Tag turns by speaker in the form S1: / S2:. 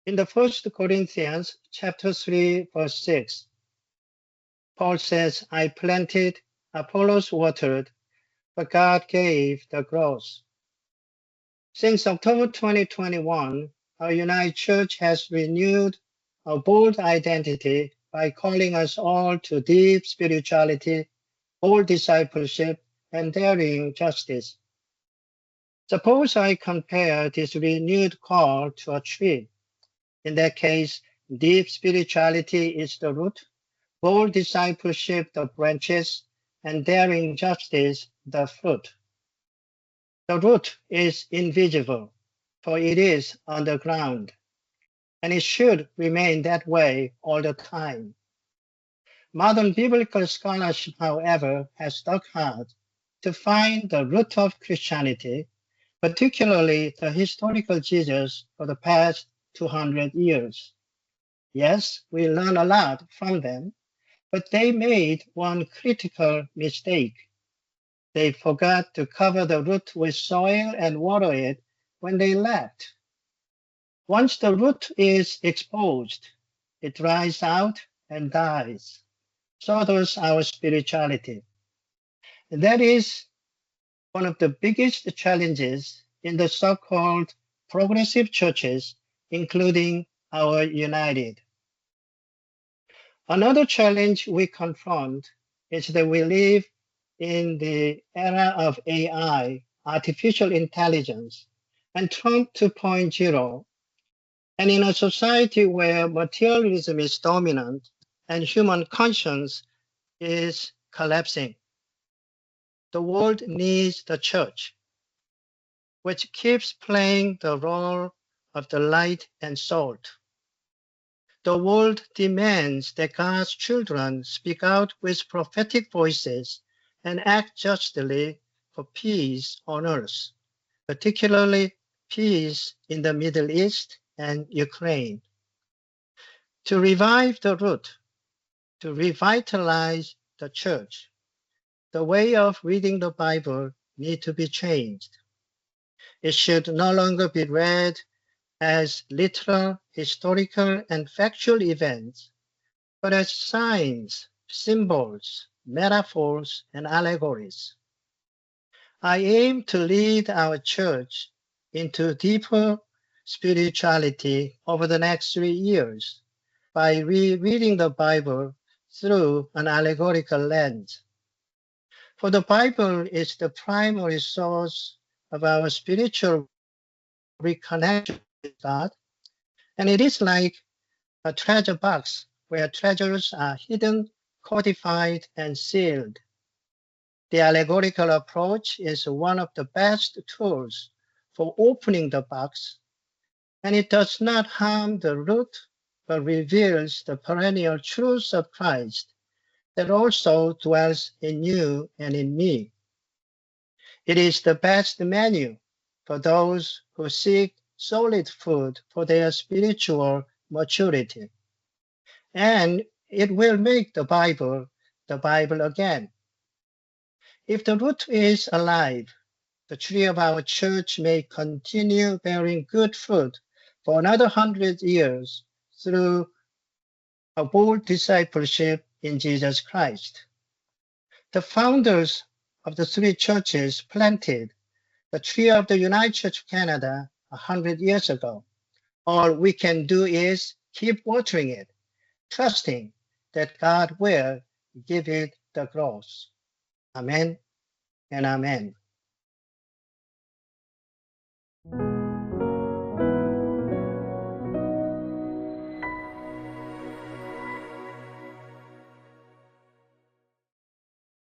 S1: In the 1 Corinthians chapter 3, verse 6, Paul says, I planted, Apollos watered, but God gave the growth. Since October 2021, our United Church has renewed a bold identity by calling us all to deep spirituality, bold discipleship, and daring justice. Suppose I compare this renewed call to a tree. In that case, deep spirituality is the root, bold discipleship the branches, and daring justice the fruit. The root is invisible, for it is underground, and it should remain that way all the time. Modern biblical scholarship, however, has stuck hard to find the root of Christianity, particularly the historical Jesus for the past 200 years. Yes, we learn a lot from them, but they made one critical mistake. They forgot to cover the root with soil and water it when they left. Once the root is exposed, it dries out and dies. So does our spirituality. And that is one of the biggest challenges in the so-called progressive churches, including our United. Another challenge we confront is that we live in the era of AI, artificial intelligence, and Trump 2.0, and in a society where materialism is dominant and human conscience is collapsing. The world needs the church, which keeps playing the role of the light and salt. The world demands that God's children speak out with prophetic voices and act justly for peace on earth, particularly peace in the Middle East and Ukraine. To revive the root, to revitalize the church, the way of reading the Bible needs to be changed. It should no longer be read as literal, historical, and factual events, but as signs, symbols, metaphors, and allegories. I aim to lead our church into deeper spirituality over the next 3 years by rereading the Bible through an allegorical lens. For the Bible is the primary source of our spiritual reconnection with God, and it is like a treasure box where treasures are hidden, codified, and sealed. The allegorical approach is one of the best tools for opening the box, and it does not harm the root, but reveals the perennial truth of Christ that also dwells in you and in me. It is the best menu for those who seek solid food for their spiritual maturity. And it will make the Bible again. If the root is alive, the tree of our church may continue bearing good fruit for another 100 years through a bold discipleship in Jesus Christ. The founders of the three churches planted the tree of the United Church of Canada 100 years ago. All we can do is keep watering it, trusting that God will give it the growth. Amen and amen.